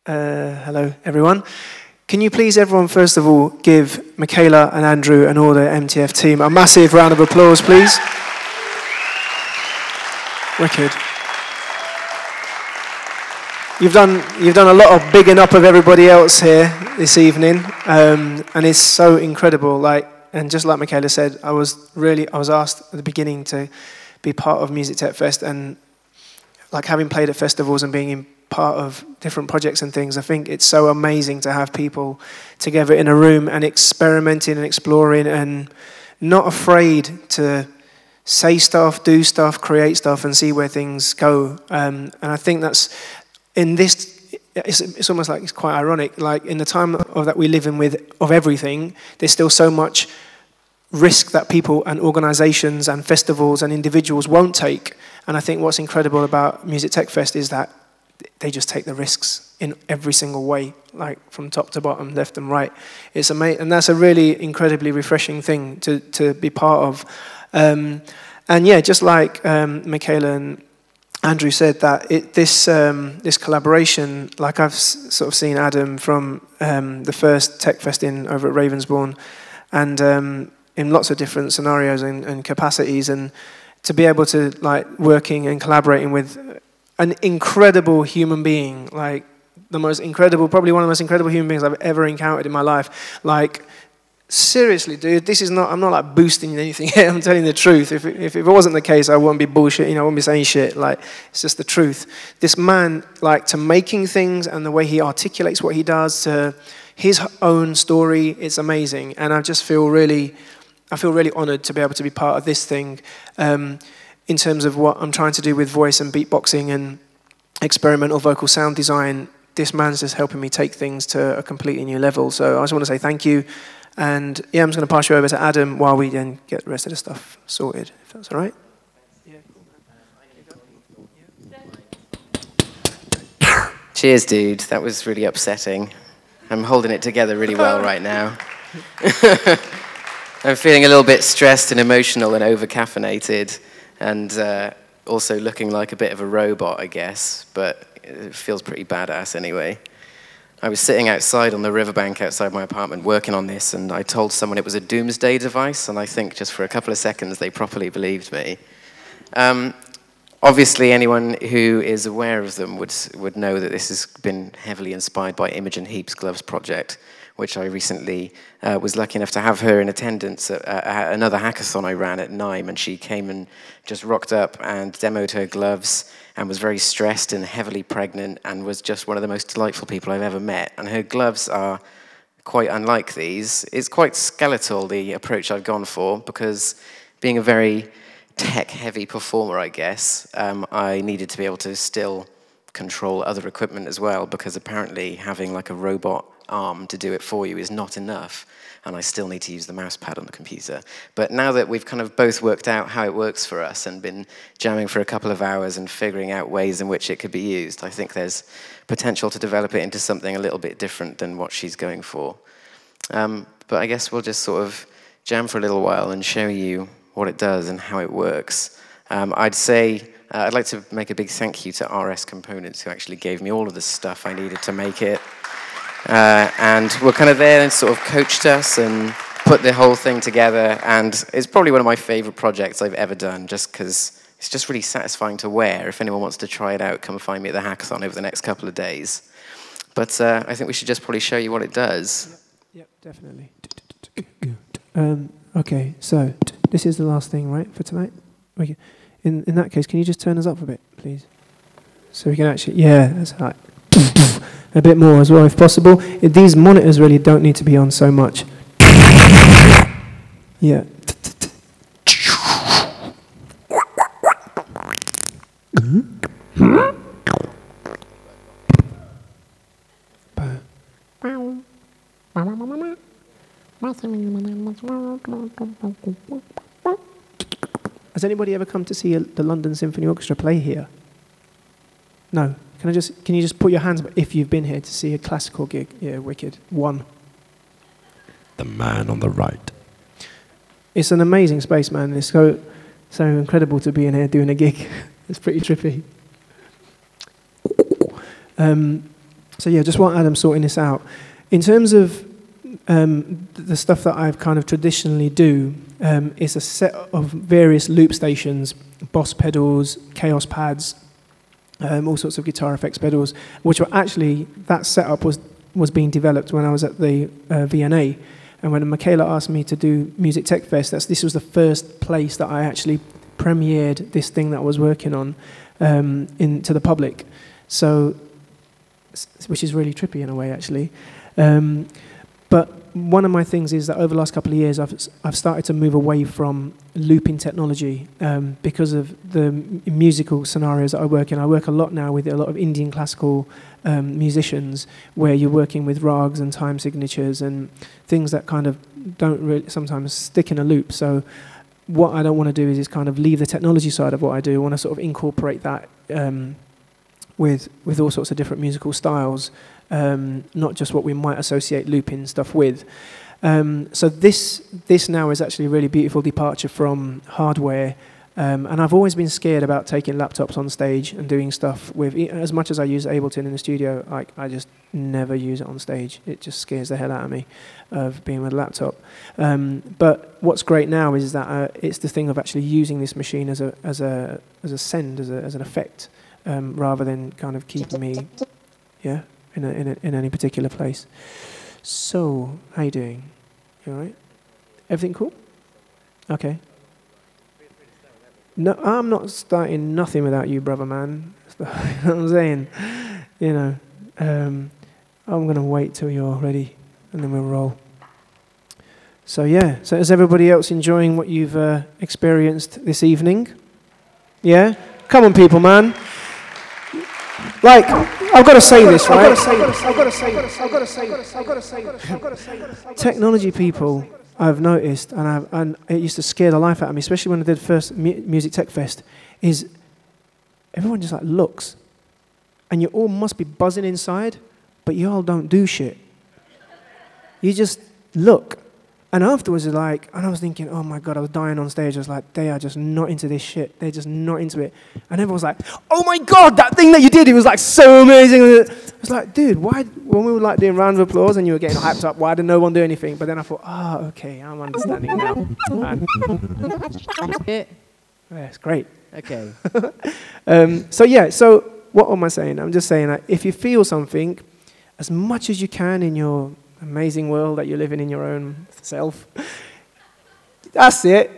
Hello, everyone. Can you please, everyone, first of all, give Michaela and Andrew and all the MTF team a massive round of applause, please? Wicked. You've done a lot of bigging up of everybody else here this evening, and it's so incredible. And just like Michaela said, I was asked at the beginning to be part of Music Tech Fest, and like having played at festivals and being in part of different projects and things, I think it's so amazing to have people together in a room and experimenting and exploring and not afraid to say stuff, do stuff, create stuff, and see where things go. And I think that's in this. It's almost like it's quite ironic. Like in the time that we live in of everything, there's still so much risk that people and organizations and festivals and individuals won't take. And I think what's incredible about Music Tech Fest is that they just take the risks in every single way, like from top to bottom, left and right. It's amazing, and that's a really incredibly refreshing thing to be part of. And yeah, just like Michaela and Andrew said, that this collaboration, like I've sort of seen Adam from the first Tech Fest over at Ravensbourne, and in lots of different scenarios and capacities, and to be able to working and collaborating with an incredible human being, like the most incredible, probably one of the most incredible human beings I've ever encountered in my life. Like, seriously, dude, this is not, I'm not like boosting anything here, I'm telling the truth. If it wasn't the case, I wouldn't be bullshit, I wouldn't be saying shit. Like, it's just the truth. This man, to making things and the way he articulates what he does, to his own story, it's amazing. And I just feel really honored to be able to be part of this thing. In terms of what I'm trying to do with voice and beatboxing and experimental vocal sound design, this man's just helping me take things to a completely new level. So I just want to say thank you. And yeah, I'm just going to pass you over to Adam while we then get the rest of the stuff sorted, if that's all right. Cheers, dude. That was really upsetting. I'm holding it together really well right now. I'm feeling a little bit stressed and emotional and over-caffeinated. And also looking like a bit of a robot, I guess, but it feels pretty badass anyway. I was sitting outside on the riverbank outside my apartment working on this, and I told someone it was a doomsday device, and I think just for a couple of seconds they properly believed me. Obviously, anyone who is aware of them would know that this has been heavily inspired by Imogen Heap's Gloves project, which I recently was lucky enough to have her in attendance at another hackathon I ran at NIME, and she came and just rocked up and demoed her gloves and was very stressed and heavily pregnant and was just one of the most delightful people I've ever met. And her gloves are quite unlike these. It's quite skeletal, the approach I've gone for, because being a very tech-heavy performer, I guess, I needed to be able to still control other equipment as well, because apparently having like a robot arm to do it for you is not enough, and I still need to use the mouse pad on the computer. But now that we've kind of both worked out how it works for us and been jamming for a couple of hours and figuring out ways in which it could be used, I think there's potential to develop it into something a little bit different than what she's going for. But I guess we'll just sort of jam for a little while and show you what it does and how it works. I'd say I'd like to make a big thank you to RS Components, who actually gave me all of the stuff I needed to make it. And were kind of there and sort of coached us and put the whole thing together. And it's probably one of my favorite projects I've ever done, just because it's just really satisfying to wear. If anyone wants to try it out, come find me at the hackathon over the next couple of days. But I think we should just probably show you what it does. Yep, definitely. Okay, so this is the last thing, right, for tonight? Okay. In that case, can you just turn us up a bit, please? So we can actually, yeah, that's right. A bit more as well, if possible. These monitors really don't need to be on so much. Yeah. Has anybody ever come to see the London Symphony Orchestra play here? No. Can you just put your hands up if you've been here to see a classical gig? Yeah, wicked. One. The man on the right. It's an amazing space, man. It's so incredible to be in here doing a gig. It's pretty trippy. So yeah, just while Adam's sorting this out, in terms of the stuff that I've kind of traditionally do, is a set of various loop stations, Boss pedals, Chaos pads, all sorts of guitar effects pedals, which were actually, that setup was being developed when I was at the VNA. And when Michaela asked me to do Music Tech Fest, this was the first place that I actually premiered this thing that I was working on to the public. So, which is really trippy in a way, actually. But one of my things is that over the last couple of years, I've started to move away from looping technology because of the musical scenarios that I work in. I work a lot now with a lot of Indian classical musicians, where you're working with rags and time signatures and things that kind of don't really sometimes stick in a loop. So what I don't want to do is kind of leave the technology side of what I do. I want to sort of incorporate that with all sorts of different musical styles. Not just what we might associate looping stuff with. So this now is actually a really beautiful departure from hardware. And I've always been scared about taking laptops on stage and doing stuff with, as much as I use Ableton in the studio, I just never use it on stage. It just scares the hell out of me of being with a laptop. But what's great now is that it's the thing of actually using this machine as a send, as an effect, rather than kind of keeping me, yeah, in any particular place. So, how you doing? You all right? Everything cool? Okay. No, I'm not starting nothing without you, brother man. You know what I'm saying? You know, I'm going to wait till you're ready, and then we'll roll. So yeah, so is everybody else enjoying what you've experienced this evening? Yeah? Come on, people, man. Like, I've got to say this, right? Technology people, I've noticed, and it used to scare the life out of me, especially when I did first Music Tech Fest, is everyone just like looks. And you all must be buzzing inside, but you all don't do shit. You just look. And afterwards, and I was thinking, oh my God, I was dying on stage. I was like, they are just not into this shit. They're just not into it. And everyone was like, oh my God, that thing that you did, it was like so amazing. I was like, dude, why, when we were like doing round of applause and you were getting hyped up, why did no one do anything? But then I thought, okay, I'm understanding now. Yeah, it's great. Okay. So yeah, so what am I saying? I'm just saying that if you feel something, as much as you can in your amazing world that you're living in your own self. That's it.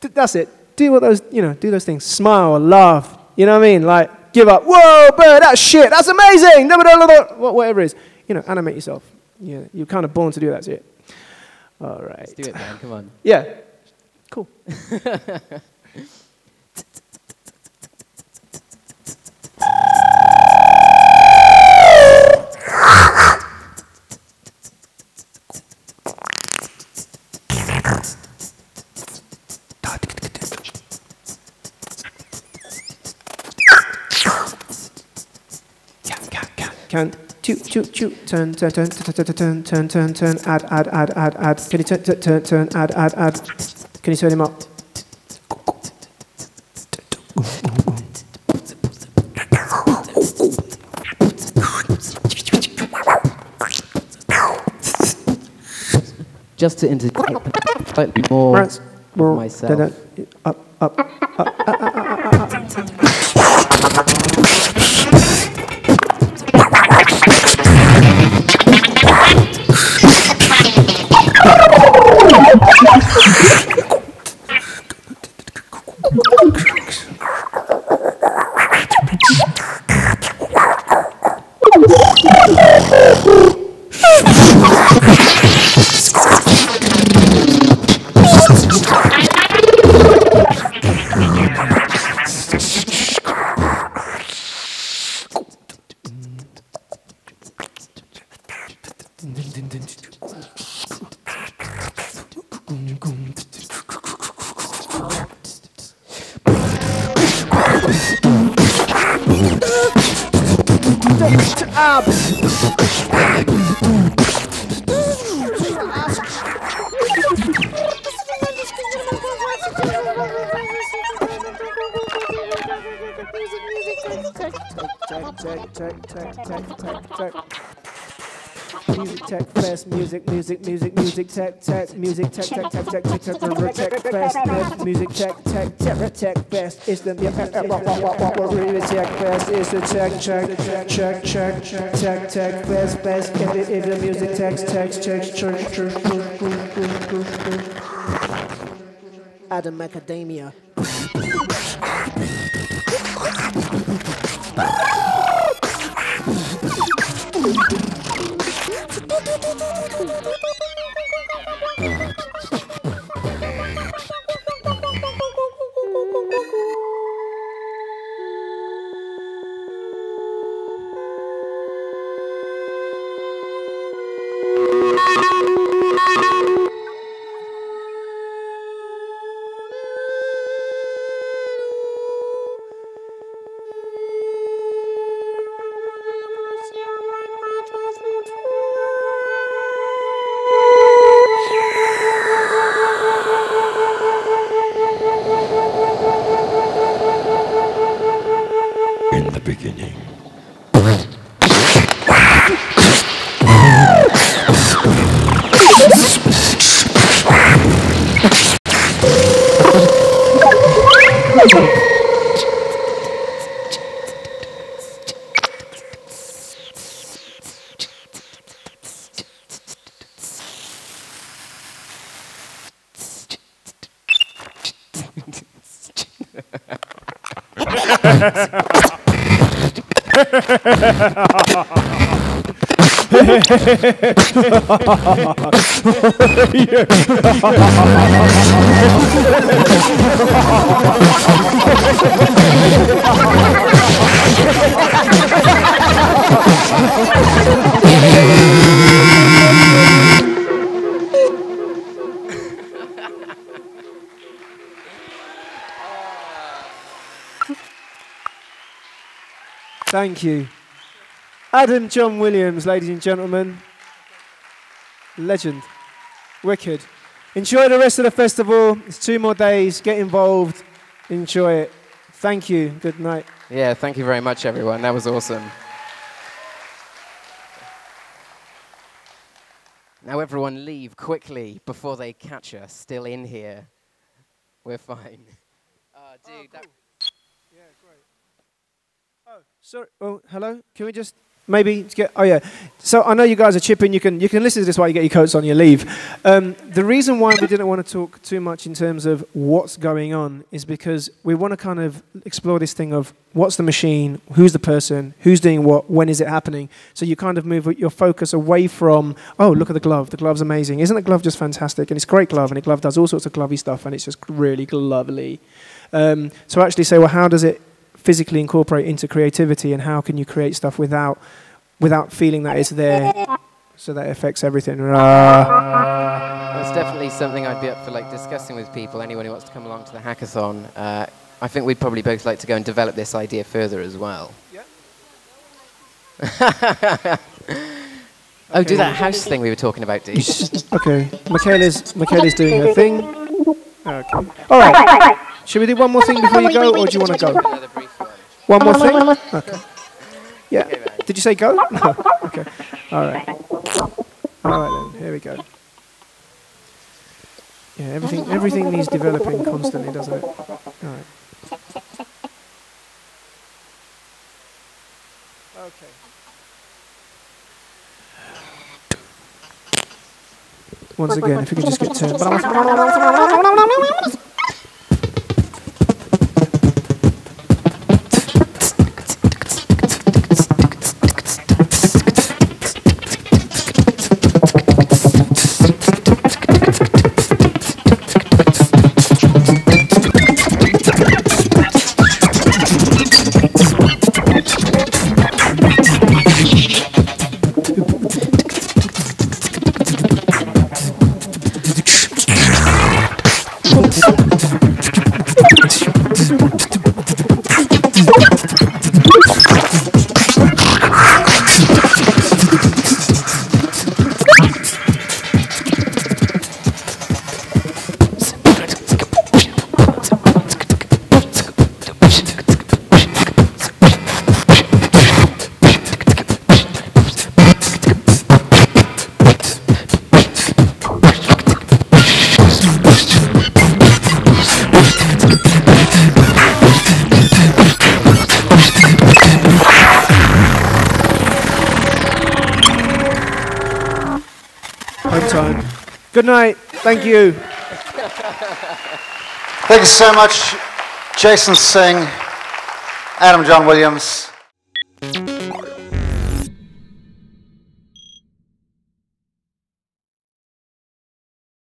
That's it. Do what those, do those things. Smile, laugh. You know what I mean? Like, give up. Whoa, bird, that's shit. That's amazing. Whatever it is. Animate yourself. Yeah, you're kind of born to do that shit. All right. Let's do it, man. Come on. Yeah. Cool. Can turn, add. Can you turn, add. Can you turn him up? Just to indicate slightly more of myself. Up. check, check, check, check, check, check. Music tech fest, music tech tech, music tech tech tech tech tech tech tech fest, music tech tech tech tech fest. It's the really tech fest. It's the check check check check check tech fest fest. If the music tech church. Adam Macadamia. In the beginning. Thank you. Adam John Williams, ladies and gentlemen. Legend. Wicked. Enjoy the rest of the festival. It's 2 more days. Get involved. Enjoy it. Thank you. Good night. Yeah, thank you very much, everyone. That was awesome. Now everyone leave quickly before they catch us still in here. We're fine. Dude, that... Yeah, great. Oh, sorry. Oh, hello. Can we just maybe get... Oh, yeah. So I know you guys are chipping. You can listen to this while you get your coats on your leave. The reason why we didn't want to talk too much in terms of what's going on is because we want to kind of explore this thing of what's the machine, who's the person, who's doing what, when is it happening. So you kind of move your focus away from, oh, look at the glove. The glove's amazing. Isn't the glove just fantastic? And it's a great glove, and the glove does all sorts of glovey stuff, and it's just really glovely. So actually say, well, how does it physically incorporate into creativity, and how can you create stuff without feeling that it's there, so that it affects everything? That's definitely something I'd be up for discussing with people, anyone who wants to come along to the hackathon. I think we'd probably both like to go and develop this idea further as well. Yeah. Oh, do that house thing we were talking about, dude. Okay, Michaela's doing her thing. Okay. All right. Should we do one more thing before you go, or do you want to go? Another brief one. One more thing? Okay. Yeah. Okay, did you say go? No. Okay. All right. All right then. Here we go. Yeah, everything needs developing constantly, doesn't it? All right. Okay. Once again, if you could just get turned. time. Good night. Thank you. Thank you so much, Jason Singh, Adam John Williams.